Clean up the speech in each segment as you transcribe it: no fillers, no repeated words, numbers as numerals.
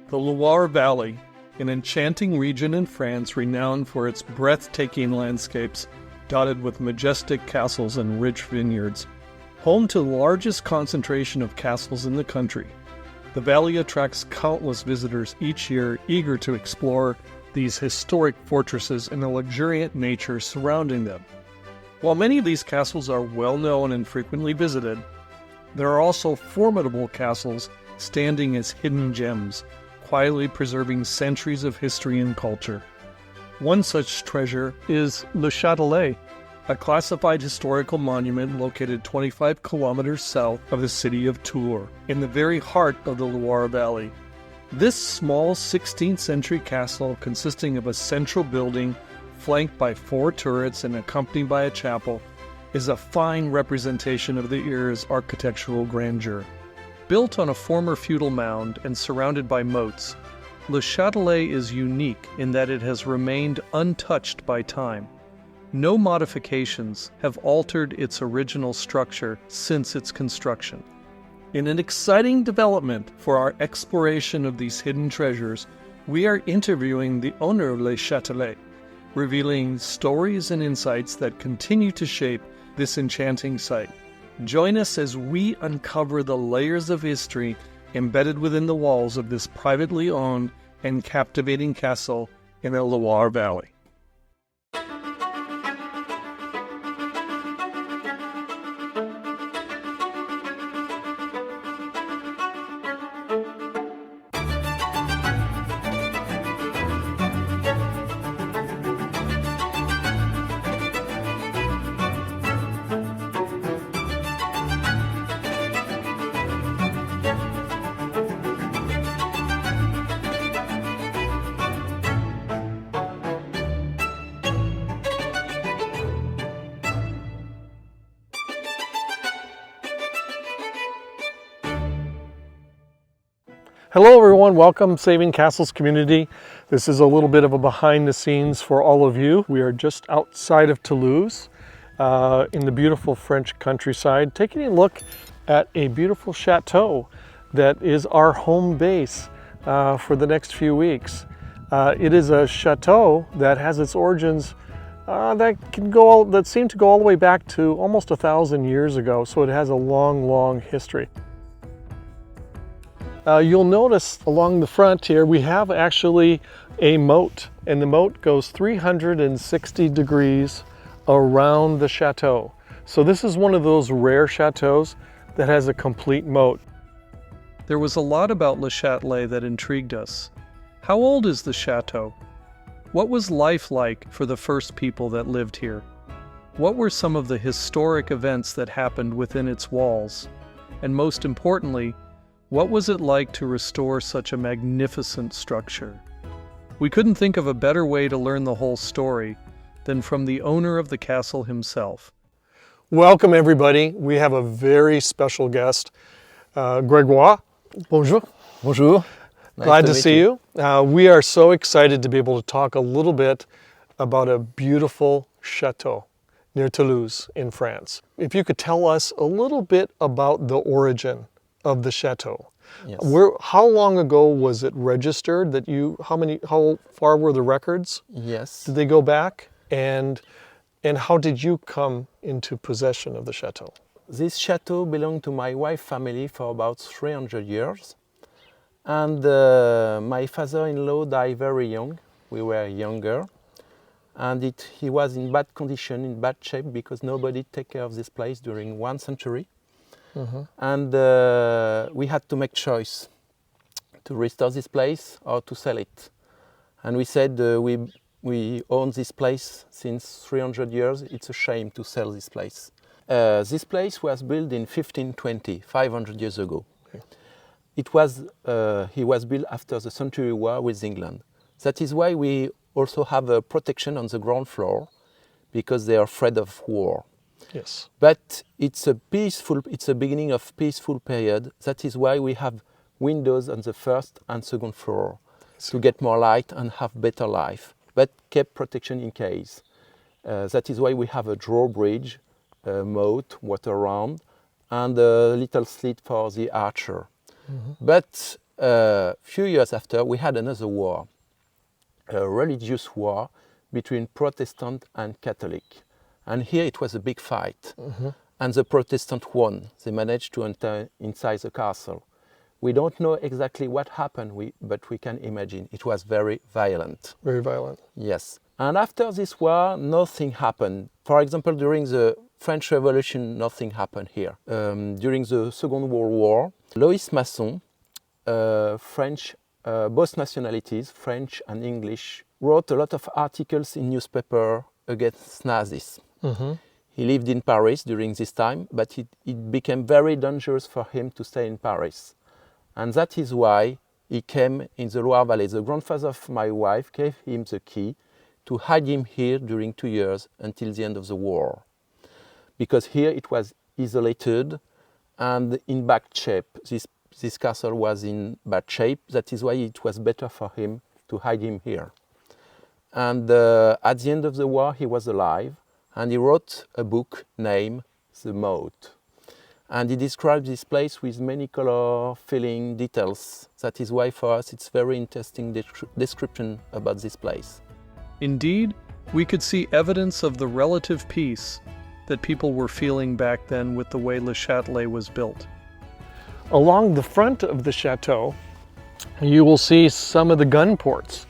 The Loire Valley, an enchanting region in France renowned for its breathtaking landscapes dotted with majestic castles and rich vineyards. Home to the largest concentration of castles in the country, the valley attracts countless visitors each year eager to explore these historic fortresses and the luxuriant nature surrounding them. While many of these castles are well known and frequently visited, there are also formidable castles standing as hidden gems, quietly preserving centuries of history and culture. One such treasure is Le Chatelet, a classified historical monument located 25 kilometers south of the city of Tours, in the very heart of the Loire Valley. This small 16th century castle, consisting of a central building flanked by 4 turrets and accompanied by a chapel, is a fine representation of the era's architectural grandeur. Built on a former feudal mound and surrounded by moats, Le Chatelet is unique in that it has remained untouched by time. No modifications have altered its original structure since its construction. In an exciting development for our exploration of these hidden treasures, we are interviewing the owner of Le Chatelet, revealing stories and insights that continue to shape this enchanting site. Join us as we uncover the layers of history embedded within the walls of this privately owned and captivating castle in the Loire Valley. Hello everyone, welcome Saving Castles community. This is a little bit of a behind the scenes for all of you. We are just outside of Thilouze in the beautiful French countryside, taking a look at a beautiful chateau that is our home base for the next few weeks. It is a chateau that has its origins that seem to go all the way back to almost 1,000 years ago, so it has a long history. You'll notice along the front here we have actually a moat, and the moat goes 360 degrees around the chateau. So this is one of those rare chateaus that has a complete moat. There was a lot about Le Chatelet that intrigued us. How old is the chateau? What was life like for the first people that lived here? What were some of the historic events that happened within its walls? And most importantly, what was it like to restore such a magnificent structure? We couldn't think of a better way to learn the whole story than from the owner of the castle himself. Welcome everybody. We have a very special guest, Gregoire. Bonjour. Bonjour. Glad to see you. We are so excited to be able to talk a little bit about a beautiful chateau near Thilouze in France. If you could tell us a little bit about the origin of the chateau. Yes. How long ago was it registered? How far were the records? Yes. Did they go back? And how did you come into possession of the chateau? This chateau belonged to my wife's family for about 300 years. And my father-in-law died very young. We were younger. And he was in bad condition, in bad shape, because nobody took care of this place during 1 century. Mm-hmm. And we had to make choice to restore this place or to sell it. And we said we own this place since 300 years. It's a shame to sell this place. This place was built in 1520, 500 years ago. Okay. He was built after the Century War with England. That is why we also have a protection on the ground floor, because they are afraid of war. Yes. But it's a beginning of peaceful period. That is why we have windows on the first and second floor to get more light and have better life, but keep protection in case. That is why we have a drawbridge, a moat, water around, and a little slit for the archer. Mm-hmm. But a few years after, we had another war, a religious war between Protestant and Catholic. And here it was a big fight. And the Protestant won. They managed to enter inside the castle. We don't know exactly what happened, but we can imagine. It was very violent. Very violent. Yes. And after this war, nothing happened. For example, during the French Revolution, nothing happened here. During the Second World War, Louis Masson, French, both nationalities, French and English, wrote a lot of articles in newspaper against Nazis. He lived in Paris during this time, but it became very dangerous for him to stay in Paris. And that is why he came in the Loire Valley. The grandfather of my wife gave him the key to hide him here during 2 years until the end of the war. Because here it was isolated and in bad shape. This castle was in bad shape. That is why it was better for him to hide him here. And at the end of the war, he was alive, and he wrote a book named The Moat. And he described this place with many color, feeling, details. That is why for us it's very interesting description about this place. Indeed, we could see evidence of the relative peace that people were feeling back then with the way Le Chatelet was built. Along the front of the chateau, you will see some of the gun ports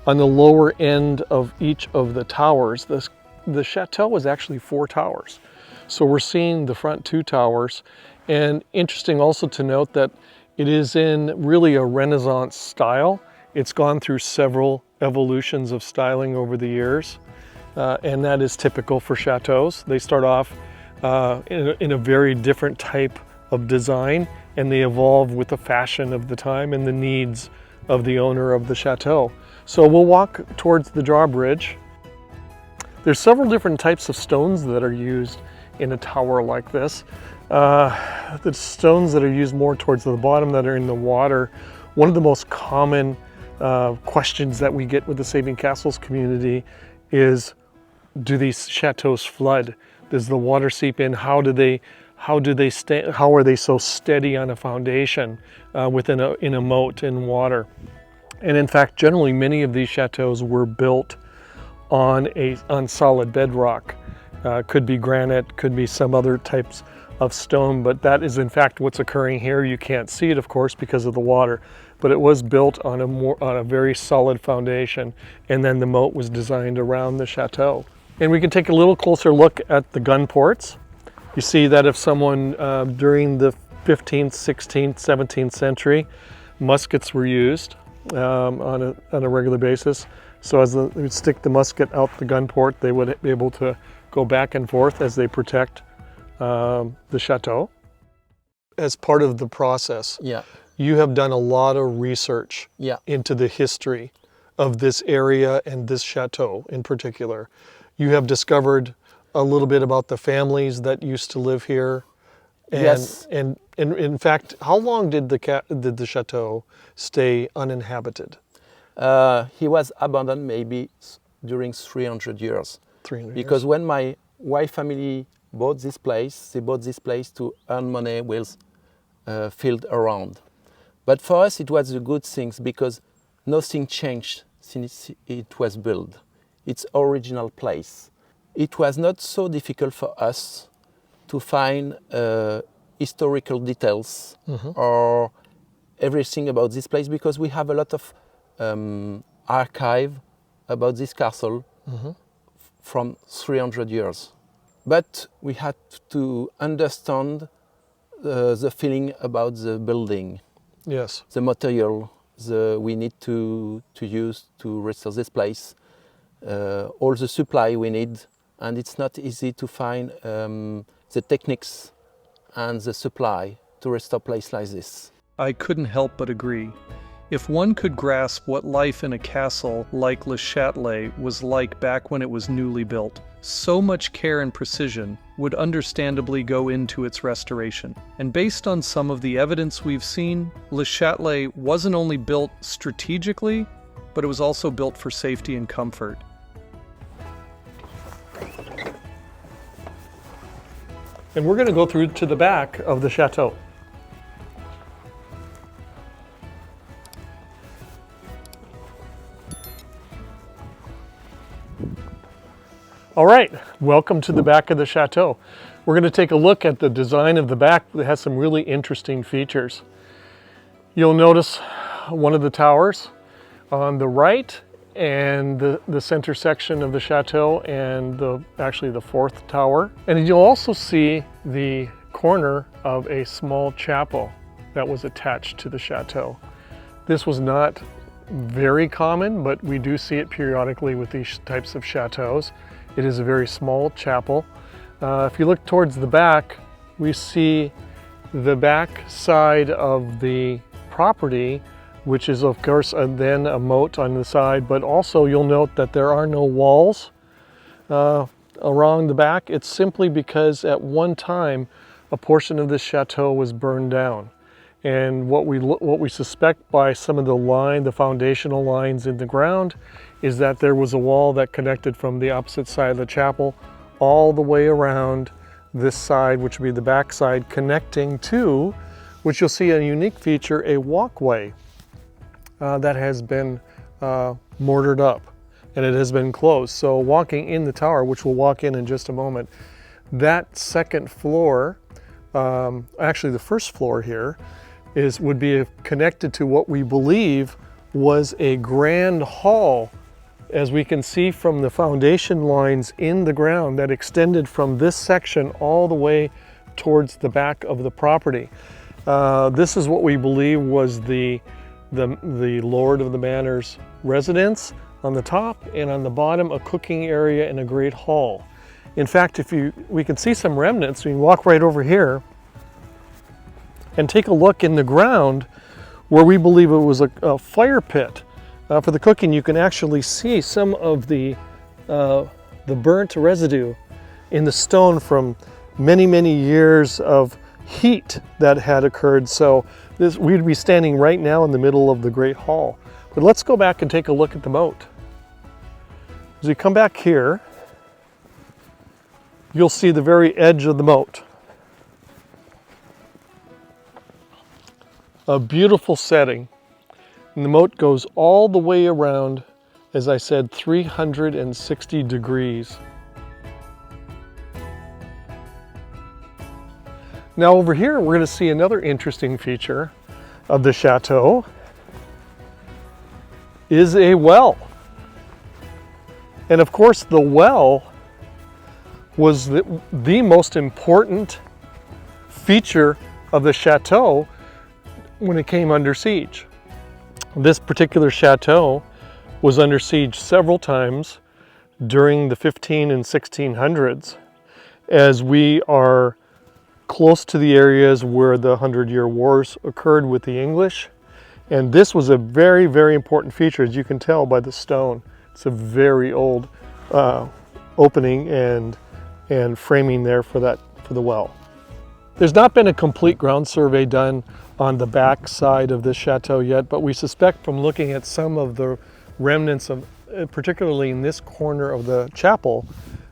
on the lower end of each of the towers. The chateau was actually 4 towers. So we're seeing the front 2 towers, and interesting also to note that it is in really a Renaissance style. It's gone through several evolutions of styling over the years, and that is typical for chateaus. They start off in a very different type of design, and they evolve with the fashion of the time and the needs of the owner of the chateau. So we'll walk towards the drawbridge. There's several different types of stones that are used in a tower like this. The stones that are used more towards the bottom that are in the water. One of the most common questions that we get with the Saving Castles community is, do these chateaus flood? Does the water seep in? How are they so steady on a foundation in a moat in water? And in fact, generally many of these chateaus were built on solid bedrock. Could be granite, could be some other types of stone, but that is in fact what's occurring here. You can't see it, of course, because of the water, but it was built on a very solid foundation, and then the moat was designed around the chateau. And we can take a little closer look at the gun ports. You see that if someone during the 15th, 16th, 17th century, muskets were used on a regular basis. So as they would stick the musket out the gun port, they would be able to go back and forth as they protect the chateau. As part of the process, you have done a lot of research into the history of this area and this chateau in particular. You have discovered a little bit about the families that used to live here. And, Yes. And in fact, how long did the chateau stay uninhabited? He was abandoned maybe during 300 years. 300 Because years. when my wife family bought this place, they bought this place to earn money with field around. But for us it was a good thing because nothing changed since it was built. Its original place. It was not so difficult for us to find historical details or everything about this place because we have a lot of archive about this castle from 300 years. But we had to understand the feeling about the building, Yes. the material we need to use to restore this place, all the supply we need, and it's not easy to find the techniques and the supply to restore a place like this. I couldn't help but agree. If one could grasp what life in a castle like Le Chatelet was like back when it was newly built, so much care and precision would understandably go into its restoration. And based on some of the evidence we've seen, Le Chatelet wasn't only built strategically, but it was also built for safety and comfort. And we're going to go through to the back of the chateau. All right, welcome to the back of the chateau. We're going to take a look at the design of the back that has some really interesting features. You'll notice one of the towers on the right and the center section of the chateau and actually the fourth tower. And you'll also see the corner of a small chapel that was attached to the chateau. This was not very common, but we do see it periodically with these types of chateaus. It is a very small chapel. If you look towards the back, we see the back side of the property, which is of course then a moat on the side, but also you'll note that there are no walls around the back. It's simply because at one time a portion of this chateau was burned down. And what we suspect by some of the foundational lines in the ground is that there was a wall that connected from the opposite side of the chapel all the way around this side, which would be the back side, connecting to, which you'll see a unique feature, a walkway that has been mortared up and it has been closed. So walking in the tower, which we'll walk in just a moment, that second floor, actually the first floor here, would be connected to what we believe was a grand hall, as we can see from the foundation lines in the ground that extended from this section all the way towards the back of the property. This is what we believe was the Lord of the Manor's residence on the top, and on the bottom a cooking area and a great hall. In fact, we can see some remnants. We can walk right over here and take a look in the ground where we believe it was a fire pit for the cooking. You can actually see some of the burnt residue in the stone from many, many years of heat that had occurred. So we'd be standing right now in the middle of the Great Hall. But let's go back and take a look at the moat. As we come back here, you'll see the very edge of the moat. A beautiful setting. And the moat goes all the way around, as I said, 360 degrees. Now over here, we're going to see another interesting feature of the chateau is a well. And of course, the well was the most important feature of the chateau when it came under siege. This particular chateau was under siege several times during the 15 and 1600s, as we are close to the areas where the 100-Year Wars occurred with the English. And this was a very, very important feature, as you can tell by the stone. It's a very old opening and framing there for the well. There's not been a complete ground survey done on the back side of this chateau yet, but we suspect from looking at some of the remnants of, particularly in this corner of the chapel,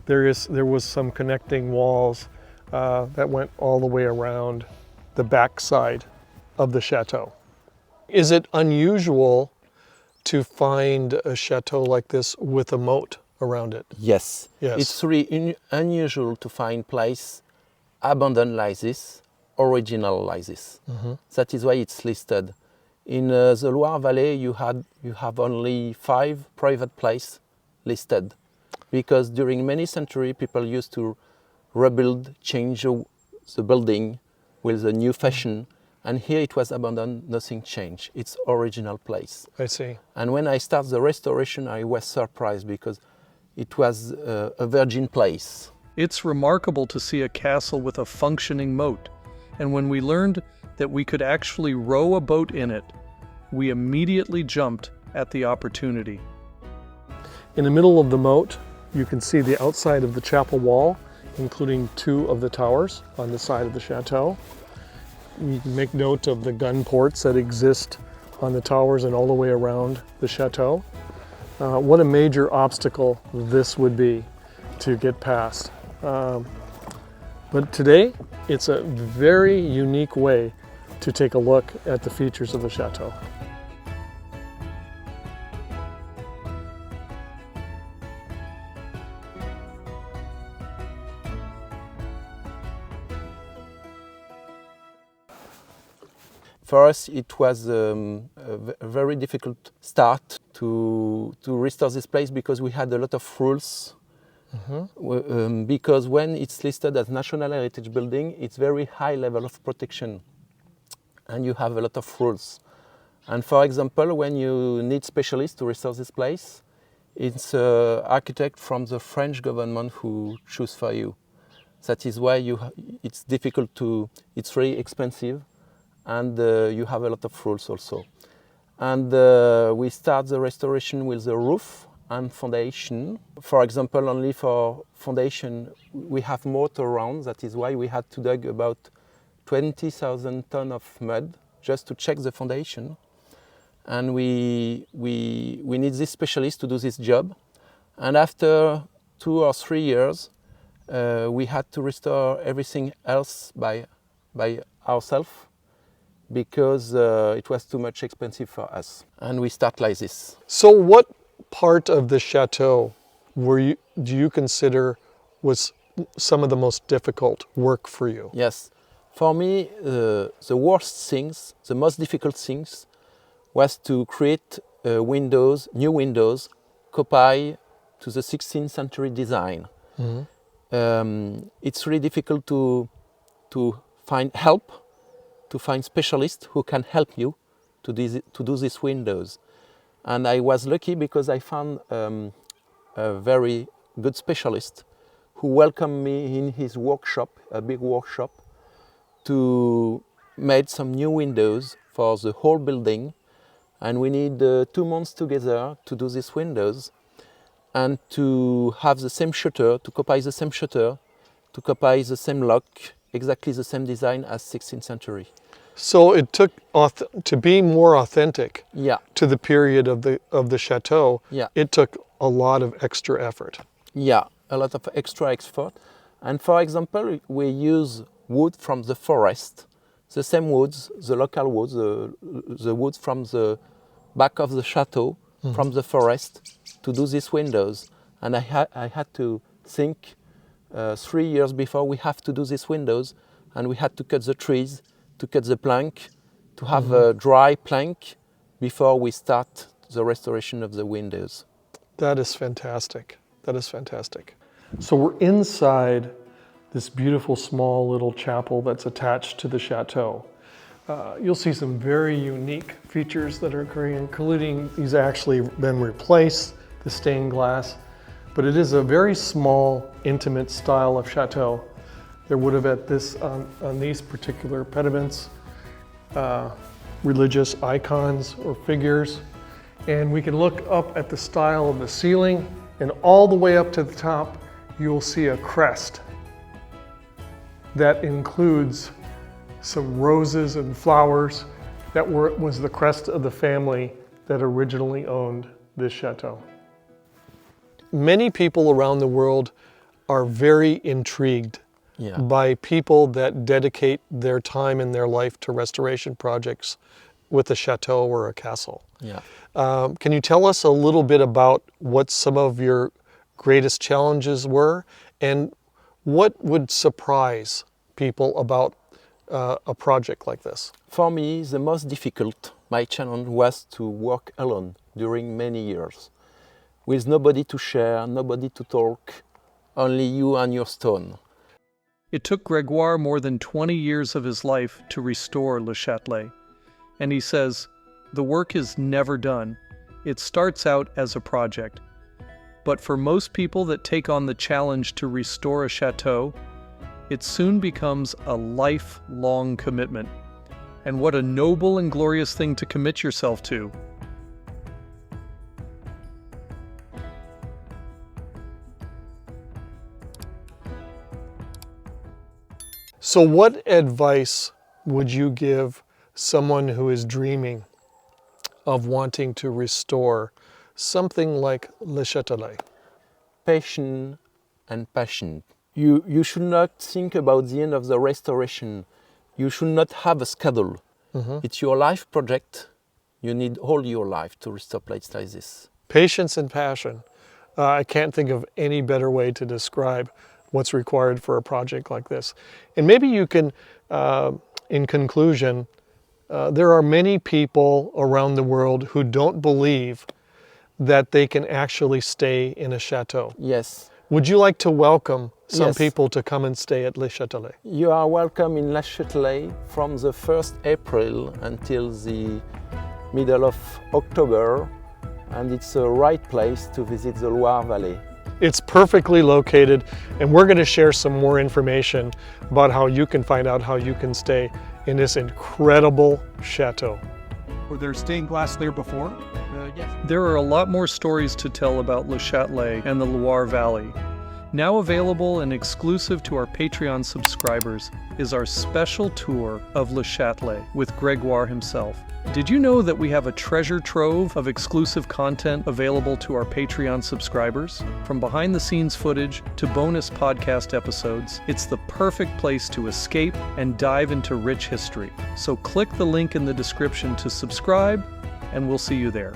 there was some connecting walls that went all the way around the back side of the chateau. Is it unusual to find a chateau like this with a moat around it? Yes. Yes. It's really unusual to find place abandoned like this, original like this. That is why it's listed. In the Loire Valley, you have only 5 private places listed, because during many centuries people used to rebuild, change the building with a new fashion, and here it was abandoned, nothing changed. It's original place. I see. And when I started the restoration, I was surprised because it was a virgin place. It's remarkable to see a castle with a functioning moat, and when we learned that we could actually row a boat in it, we immediately jumped at the opportunity. In the middle of the moat, you can see the outside of the chapel wall, including 2 of the towers on the side of the chateau. You can make note of the gun ports that exist on the towers and all the way around the chateau. What a major obstacle this would be to get past. But today, it's a very unique way to take a look at the features of the chateau. For us, it was a very difficult start to restore this place because we had a lot of rules. Because when it's listed as National Heritage Building, it's very high level of protection and you have a lot of rules. And for example, when you need specialists to restore this place, it's an architect from the French government who choose for you. That is why it's difficult it's very expensive and you have a lot of rules also. And we start the restoration with the roof and foundation. For example, only for foundation, we have mortar around. That is why we had to dig about 20,000 tons of mud just to check the foundation. And we need this specialist to do this job. And after 2 or 3 years, we had to restore everything else by ourselves because it was too much expensive for us. And we start like this. So what part of the chateau do you consider was some of the most difficult work for you? Yes. For me, the worst things, the most difficult things was to create windows, new windows, copy to the 16th century design. It's really difficult to find help, to find specialists who can help you to do these windows. And I was lucky because I found a very good specialist who welcomed me in his workshop, a big workshop, to make some new windows for the whole building. And we need 2 months together to do these windows and to have the same shutter, to copy the same shutter, to copy the same lock, exactly the same design as 16th century. So it took to be more authentic to the period of the chateau. Yeah. It took a lot of extra effort. Yeah, a lot of extra effort. And for example, we use wood from the forest, the same woods, the local woods, the woods from the back of the chateau, from the forest, to do these windows. And I had to think 3 years before we have to do these windows, and we had to cut the trees, to cut the plank, to have a dry plank before we start the restoration of the windows. That is fantastic. That is fantastic. So we're inside this beautiful small little chapel that's attached to the chateau. You'll see some very unique features that are occurring, including these actually been replaced, the stained glass, but it is a very small, intimate style of chateau. There would have at this on these particular pediments religious icons or figures, and we can look up at the style of the ceiling, and all the way up to the top you'll see a crest that includes some roses and flowers that was the crest of the family that originally owned this chateau. Many people around the world are very intrigued by people that dedicate their time in their life to restoration projects with a chateau or a castle. Can you tell us a little bit about what some of your greatest challenges were and what would surprise people about a project like this? For me, the most difficult, my challenge was to work alone during many years, with nobody to share, nobody to talk, only you and your stone. It took Gregoire more than 20 years of his life to restore Le Chatelet, and he says, the work is never done. It starts out as a project. But for most people that take on the challenge to restore a chateau, it soon becomes a lifelong commitment. And what a noble and glorious thing to commit yourself to. So what advice would you give someone who is dreaming of wanting to restore something like Le Châtelet? Patience and passion. You should not think about the end of the restoration. You should not have a schedule. It's your life project. You need all your life to restore places like this. Patience and passion. I can't think of any better way to describe what's required for a project like this. And maybe you can, in conclusion, There are many people around the world who don't believe that they can actually stay in a chateau. Yes. Would you like to welcome some Yes. people to come and stay at Le Châtelet? You are welcome in Chatelet from the 1st April until the middle of October, and it's a right place to visit the Loire Valley. It's perfectly located, and we're going to share some more information about how you can find out how you can stay in this incredible chateau. Were there stained glass there before? Yes. There are a lot more stories to tell about Le Châtelet and the Loire Valley. Now available and exclusive to our Patreon subscribers is our special tour of Le Châtelet with Gregoire himself. Did you know that we have a treasure trove of exclusive content available to our Patreon subscribers? From behind-the-scenes footage to bonus podcast episodes, it's the perfect place to escape and dive into rich history. So click the link in the description to subscribe, and we'll see you there.